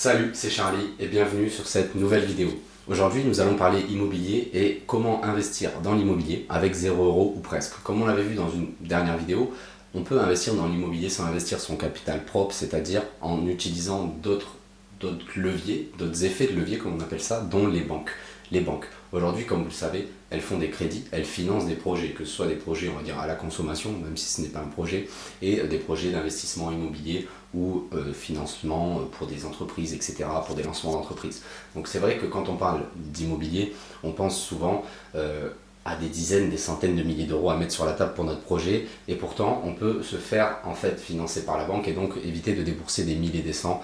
Salut, c'est Charlie et bienvenue sur cette nouvelle vidéo. Aujourd'hui, nous allons parler immobilier et comment investir dans l'immobilier avec 0 € ou presque. Comme on l'avait vu dans une dernière vidéo, on peut investir dans l'immobilier sans investir son capital propre, c'est-à-dire en utilisant d'autres leviers, d'autres effets de levier comme on appelle ça, dont les banques. Les banques, aujourd'hui, comme vous le savez, elles font des crédits, elles financent des projets, que ce soit des projets, on va dire, à la consommation, même si ce n'est pas un projet, et des projets d'investissement immobilier ou financement pour des entreprises, etc., pour des lancements d'entreprises. Donc c'est vrai que quand on parle d'immobilier, on pense souvent à des dizaines, des centaines de milliers d'euros à mettre sur la table pour notre projet, et pourtant on peut se faire en fait financer par la banque et donc éviter de débourser des milliers et des cents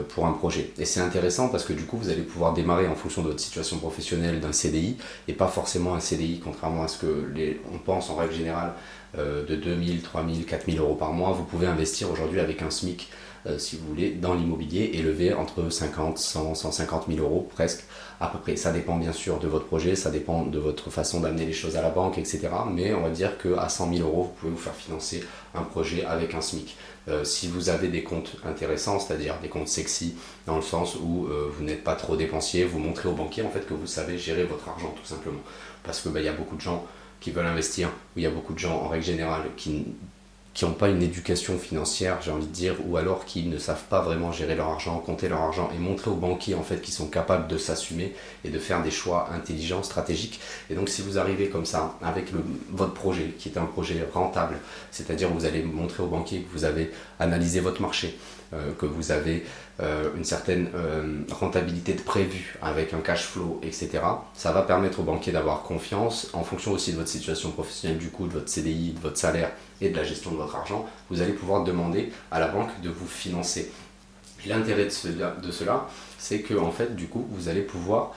pour un projet. Et c'est intéressant parce que du coup vous allez pouvoir démarrer en fonction de votre situation professionnelle d'un CDI et pas forcément un CDI, contrairement à ce que on pense en règle générale de 2000, 3000, 4000 euros par mois. Vous pouvez investir aujourd'hui avec un SMIC si vous voulez, dans l'immobilier et lever entre 50, 100, 150 000 euros presque à peu près. Ça dépend bien sûr de votre projet, ça dépend de votre façon d'amener les choses à la banque, etc. Mais on va dire qu'à 100 000 euros, vous pouvez vous faire financer un projet avec un SMIC. Si vous avez des comptes intéressants, c'est-à-dire des comptes sexy, dans le sens où vous n'êtes pas trop dépensier, vous montrez au banquier en fait que vous savez gérer votre argent tout simplement. Parce que y a beaucoup de gens qui veulent investir, ou il y a beaucoup de gens en règle générale qui n'ont pas une éducation financière, j'ai envie de dire, ou alors qui ne savent pas vraiment gérer leur argent, compter leur argent et montrer aux banquiers en fait qu'ils sont capables de s'assumer et de faire des choix intelligents, stratégiques. Et donc si vous arrivez comme ça avec votre projet qui est un projet rentable, c'est-à-dire vous allez montrer aux banquiers que vous avez analysé votre marché, que vous avez une certaine rentabilité de prévue avec un cash flow, etc. Ça va permettre aux banquiers d'avoir confiance en fonction aussi de votre situation professionnelle, du coup, de votre CDI, de votre salaire et de la gestion de votre argent. Vous allez pouvoir demander à la banque de vous financer. Et l'intérêt de cela, c'est que en fait, du coup, vous allez pouvoir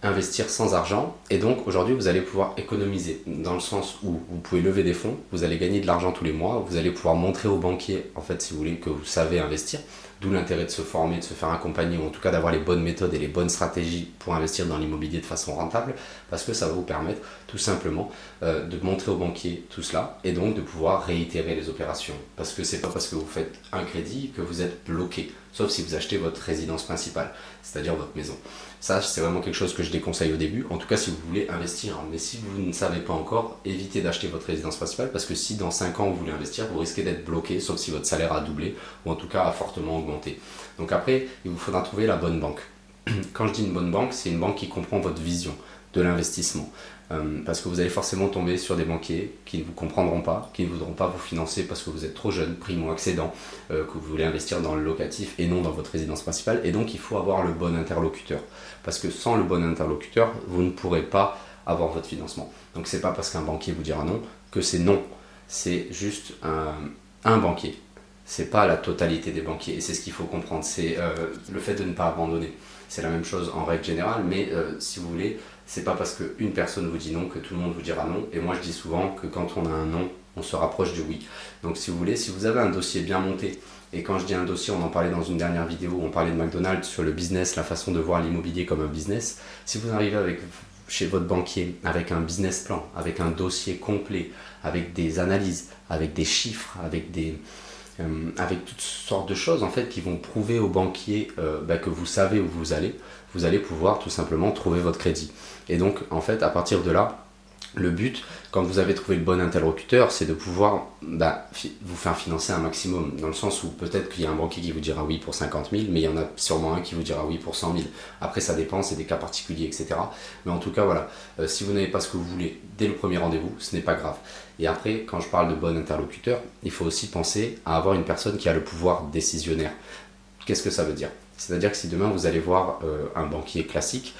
investir sans argent et donc aujourd'hui vous allez pouvoir économiser dans le sens où vous pouvez lever des fonds, vous allez gagner de l'argent tous les mois, vous allez pouvoir montrer aux banquiers en fait si vous voulez que vous savez investir, d'où l'intérêt de se former, de se faire accompagner ou en tout cas d'avoir les bonnes méthodes et les bonnes stratégies pour investir dans l'immobilier de façon rentable parce que ça va vous permettre tout simplement de montrer aux banquiers tout cela et donc de pouvoir réitérer les opérations parce que c'est pas parce que vous faites un crédit que vous êtes bloqué, sauf si vous achetez votre résidence principale, c'est-à-dire votre maison. Ça, c'est vraiment quelque chose que je déconseille au début, en tout cas si vous voulez investir. Mais si vous ne savez pas encore, évitez d'acheter votre résidence principale parce que si dans 5 ans vous voulez investir, vous risquez d'être bloqué, sauf si votre salaire a doublé ou en tout cas a fortement augmenté. Donc après, il vous faudra trouver la bonne banque. Quand je dis une bonne banque, c'est une banque qui comprend votre vision de l'investissement. Parce que vous allez forcément tomber sur des banquiers qui ne vous comprendront pas, qui ne voudront pas vous financer parce que vous êtes trop jeune, primo-accédant, que vous voulez investir dans le locatif et non dans votre résidence principale. Et donc il faut avoir le bon interlocuteur. Parce que sans le bon interlocuteur, vous ne pourrez pas avoir votre financement. Donc c'est pas parce qu'un banquier vous dira non que c'est non. C'est juste un banquier. C'est pas la totalité des banquiers. Et c'est ce qu'il faut comprendre. C'est le fait de ne pas abandonner. C'est la même chose en règle générale, mais si vous voulez, c'est pas parce qu'une personne vous dit non que tout le monde vous dira non. Et moi je dis souvent que quand on a un non, on se rapproche du oui. Donc si vous voulez, si vous avez un dossier bien monté, et quand je dis un dossier, on en parlait dans une dernière vidéo où on parlait de McDonald's sur le business, la façon de voir l'immobilier comme un business. Si vous arrivez chez votre banquier avec un business plan, avec un dossier complet, avec des analyses, avec des chiffres, avec toutes sortes de choses en fait qui vont prouver aux banquiers que vous savez où vous allez pouvoir tout simplement trouver votre crédit. Et donc en fait à partir de là, le but, quand vous avez trouvé le bon interlocuteur, c'est de pouvoir vous faire financer un maximum, dans le sens où peut-être qu'il y a un banquier qui vous dira oui pour 50 000, mais il y en a sûrement un qui vous dira oui pour 100 000. Après ça dépend, c'est des cas particuliers, etc. Mais en tout cas voilà, si vous n'avez pas ce que vous voulez dès le premier rendez-vous, ce n'est pas grave. Et après, quand je parle de bon interlocuteur, il faut aussi penser à avoir une personne qui a le pouvoir décisionnaire. Qu'est-ce que ça veut dire ? C'est-à-dire que si demain vous allez voir un banquier classique,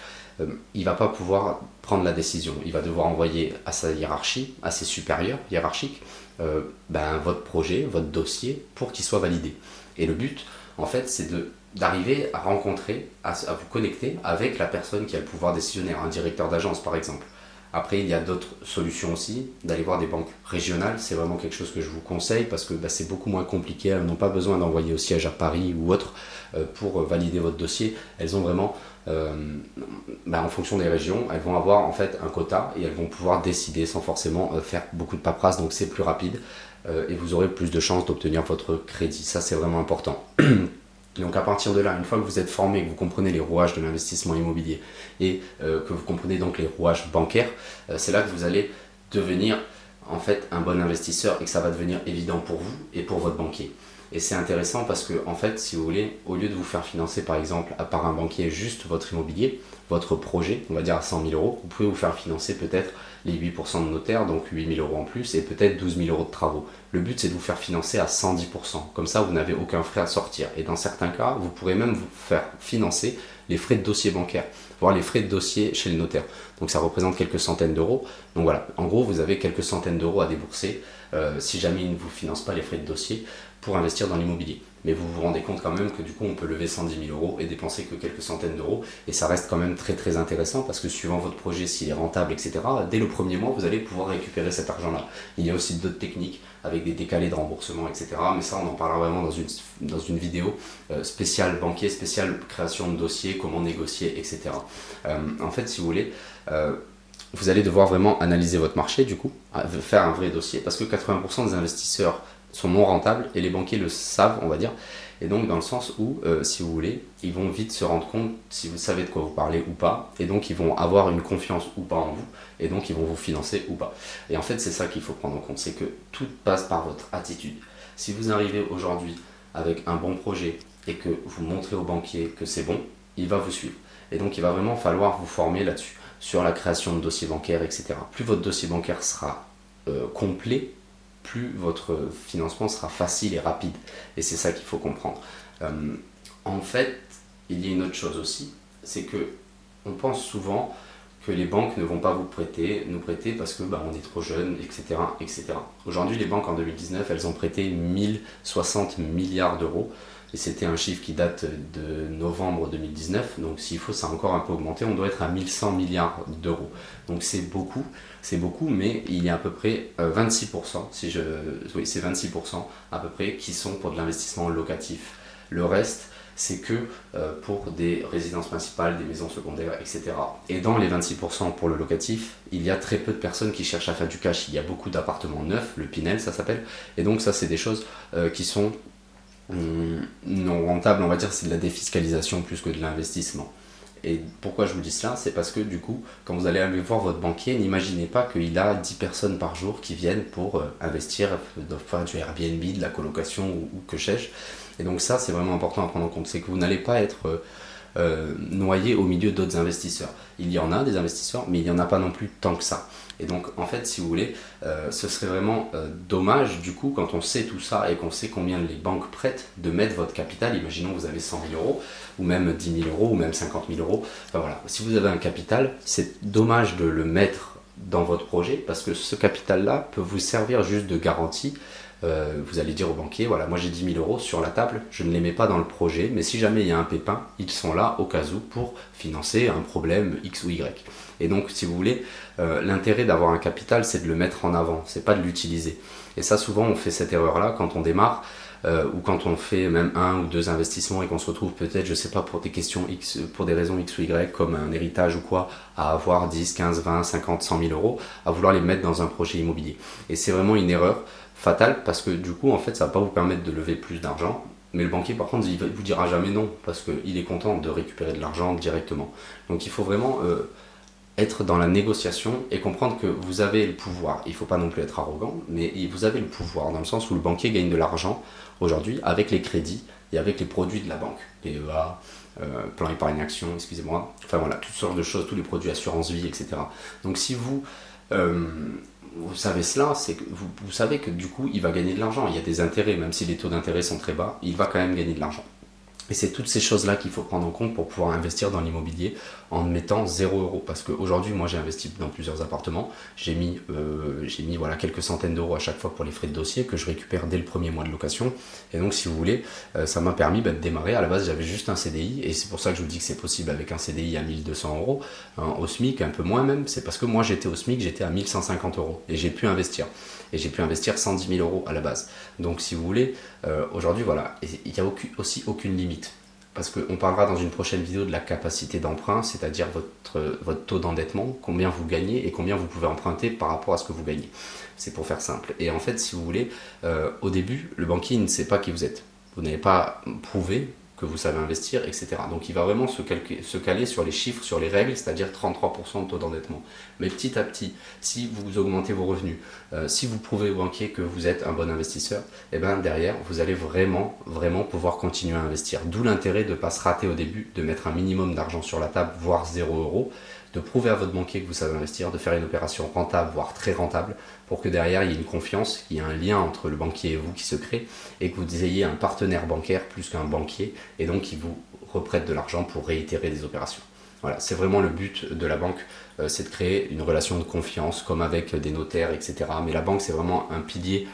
il ne va pas pouvoir prendre la décision. Il va devoir envoyer à sa hiérarchie, à ses supérieurs hiérarchiques, votre projet, votre dossier, pour qu'il soit validé. Et le but, en fait, c'est d'arriver à rencontrer, à vous connecter avec la personne qui a le pouvoir décisionnaire, un directeur d'agence par exemple. Après, il y a d'autres solutions aussi, d'aller voir des banques régionales, c'est vraiment quelque chose que je vous conseille parce que c'est beaucoup moins compliqué, elles n'ont pas besoin d'envoyer au siège à Paris ou autre pour valider votre dossier. Elles ont vraiment, en fonction des régions, elles vont avoir en fait un quota et elles vont pouvoir décider sans forcément faire beaucoup de paperasse, donc c'est plus rapide et vous aurez plus de chances d'obtenir votre crédit, ça c'est vraiment important. Donc à partir de là, une fois que vous êtes formé, que vous comprenez les rouages de l'investissement immobilier et que vous comprenez donc les rouages bancaires, c'est là que vous allez devenir en fait un bon investisseur et que ça va devenir évident pour vous et pour votre banquier. Et c'est intéressant parce que en fait, si vous voulez, au lieu de vous faire financer par exemple par un banquier juste votre immobilier, votre projet, on va dire à 100 000 euros, vous pouvez vous faire financer peut-être les 8% de notaire, donc 8 000 euros en plus, et peut-être 12 000 euros de travaux. Le but, c'est de vous faire financer à 110%. Comme ça, vous n'avez aucun frais à sortir. Et dans certains cas, vous pourrez même vous faire financer les frais de dossier bancaire, voire les frais de dossier chez le notaire. Donc ça représente quelques centaines d'euros. Donc voilà, en gros, vous avez quelques centaines d'euros à débourser si jamais il ne vous finance pas les frais de dossier pour investir dans l'immobilier. Mais vous vous rendez compte quand même que du coup on peut lever 110 000 euros et dépenser que quelques centaines d'euros, et ça reste quand même très très intéressant parce que suivant votre projet, s'il est rentable, etc., dès le premier mois vous allez pouvoir récupérer cet argent là. Il y a aussi d'autres techniques avec des décalés de remboursement, etc., mais ça on en parlera vraiment dans une vidéo spéciale banquier, spéciale création de dossier, comment négocier, etc. En fait, si vous voulez, vous allez devoir vraiment analyser votre marché, du coup, faire un vrai dossier, parce que 80% des investisseurs sont non rentables et les banquiers le savent, on va dire. Et donc dans le sens où, si vous voulez, ils vont vite se rendre compte si vous savez de quoi vous parlez ou pas, et donc ils vont avoir une confiance ou pas en vous, et donc ils vont vous financer ou pas. Et en fait, c'est ça qu'il faut prendre en compte, c'est que tout passe par votre attitude. Si vous arrivez aujourd'hui avec un bon projet et que vous montrez au banquier que c'est bon, il va vous suivre. Et donc il va vraiment falloir vous former là-dessus, sur la création de dossiers bancaires, etc. Plus votre dossier bancaire sera complet, plus votre financement sera facile et rapide. Et c'est ça qu'il faut comprendre. En fait, il y a une autre chose aussi, c'est que on pense souvent que les banques ne vont pas nous prêter parce que on est trop jeune, etc., etc. Aujourd'hui, les banques en 2019, elles ont prêté 1060 milliards d'euros. Et c'était un chiffre qui date de novembre 2019, donc s'il faut, ça a encore un peu augmenté, on doit être à 1100 milliards d'euros. Donc c'est beaucoup, mais il y a à peu près 26%, oui, c'est 26% à peu près qui sont pour de l'investissement locatif. Le reste, c'est que pour des résidences principales, des maisons secondaires, etc. Et dans les 26% pour le locatif, il y a très peu de personnes qui cherchent à faire du cash. Il y a beaucoup d'appartements neufs, le Pinel ça s'appelle, et donc ça c'est des choses qui sont non rentable, on va dire, c'est de la défiscalisation plus que de l'investissement. Et pourquoi je vous dis cela? C'est parce que du coup, quand vous allez aller voir votre banquier, n'imaginez pas qu'il a 10 personnes par jour qui viennent pour investir, faire du Airbnb, de la colocation ou que sais-je. Et donc ça, c'est vraiment important à prendre en compte. C'est que vous n'allez pas être noyé au milieu d'autres investisseurs. Il y en a des investisseurs, mais il n'y en a pas non plus tant que ça. Et donc, en fait, si vous voulez, ce serait vraiment dommage, du coup, quand on sait tout ça et qu'on sait combien les banques prêtent, de mettre votre capital. Imaginons que vous avez 100 000 euros, ou même 10 000 euros, ou même 50 000 euros. Enfin voilà, si vous avez un capital, c'est dommage de le mettre dans votre projet, parce que ce capital-là peut vous servir juste de garantie. Vous allez dire au banquier, voilà, moi j'ai 10 000 euros sur la table, je ne les mets pas dans le projet, mais si jamais il y a un pépin, ils sont là au cas où pour financer un problème X ou Y. Et donc, si vous voulez, l'intérêt d'avoir un capital, c'est de le mettre en avant, c'est pas de l'utiliser. Et ça, souvent, on fait cette erreur-là quand on démarre, ou quand on fait même un ou deux investissements et qu'on se retrouve peut-être, je sais pas, pour des questions X, pour des raisons X ou Y, comme un héritage ou quoi, à avoir 10, 15, 20, 50, 100 000 euros, à vouloir les mettre dans un projet immobilier. Et c'est vraiment une erreur fatale, parce que du coup, en fait, ça va pas vous permettre de lever plus d'argent. Mais le banquier, par contre, il vous dira jamais non, parce qu'il est content de récupérer de l'argent directement. Donc il faut vraiment être dans la négociation et comprendre que vous avez le pouvoir. Il ne faut pas non plus être arrogant, mais vous avez le pouvoir, dans le sens où le banquier gagne de l'argent aujourd'hui avec les crédits et avec les produits de la banque. PEA, plan épargne action, excusez-moi. Enfin voilà, toutes sortes de choses, tous les produits assurance vie, etc. Donc si vous savez cela, c'est que vous savez que du coup, il va gagner de l'argent. Il y a des intérêts, même si les taux d'intérêt sont très bas, il va quand même gagner de l'argent. Et c'est toutes ces choses-là qu'il faut prendre en compte pour pouvoir investir dans l'immobilier en mettant 0 euros. Parce qu'aujourd'hui, moi, j'ai investi dans plusieurs appartements. J'ai mis voilà, quelques centaines d'euros à chaque fois pour les frais de dossier que je récupère dès le premier mois de location. Et donc, si vous voulez, ça m'a permis de démarrer. À la base, j'avais juste un CDI. Et c'est pour ça que je vous dis que c'est possible avec un CDI à 1200 euros, au SMIC, un peu moins même. C'est parce que moi, j'étais au SMIC, j'étais à 1150 euros. Et j'ai pu investir. Et j'ai pu investir 110 000 euros à la base. Donc, si vous voulez, aujourd'hui, voilà, il n'y a aussi aucune limite. Parce qu'on parlera dans une prochaine vidéo de la capacité d'emprunt, c'est-à-dire votre taux d'endettement, combien vous gagnez et combien vous pouvez emprunter par rapport à ce que vous gagnez. C'est pour faire simple. Et en fait, si vous voulez, au début, le banquier ne sait pas qui vous êtes. Vous n'avez pas prouvé que vous savez investir, etc. Donc il va vraiment se caler sur les chiffres, sur les règles, c'est-à-dire 33% de taux d'endettement. Mais petit à petit, si vous augmentez vos revenus, si vous prouvez au banquier que vous êtes un bon investisseur, et bien derrière, vous allez vraiment pouvoir continuer à investir. D'où l'intérêt de ne pas se rater au début, de mettre un minimum d'argent sur la table, voire 0 €, de prouver à votre banquier que vous savez investir, de faire une opération rentable, voire très rentable, pour que derrière il y ait une confiance, qu'il y ait un lien entre le banquier et vous qui se crée, et que vous ayez un partenaire bancaire plus qu'un banquier, et donc qui vous reprête de l'argent pour réitérer des opérations. Voilà, c'est vraiment le but de la banque, c'est de créer une relation de confiance, comme avec des notaires, etc. Mais la banque, c'est vraiment un pilier,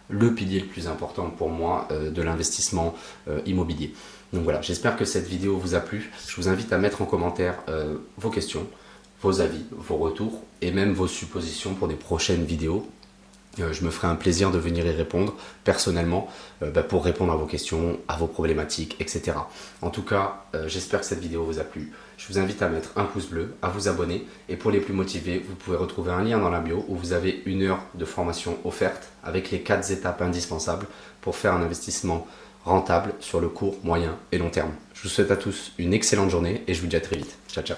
le pilier le plus important pour moi de l'investissement immobilier. Donc voilà, j'espère que cette vidéo vous a plu. Je vous invite à mettre en commentaire vos questions, vos avis, vos retours et même vos suppositions pour des prochaines vidéos. Je me ferai un plaisir de venir y répondre personnellement pour répondre à vos questions, à vos problématiques, etc. En tout cas, j'espère que cette vidéo vous a plu. Je vous invite à mettre un pouce bleu, à vous abonner et pour les plus motivés, vous pouvez retrouver un lien dans la bio où vous avez 1 heure de formation offerte avec les 4 étapes indispensables pour faire un investissement rentable sur le court, moyen et long terme. Je vous souhaite à tous une excellente journée et je vous dis à très vite. Ciao, ciao.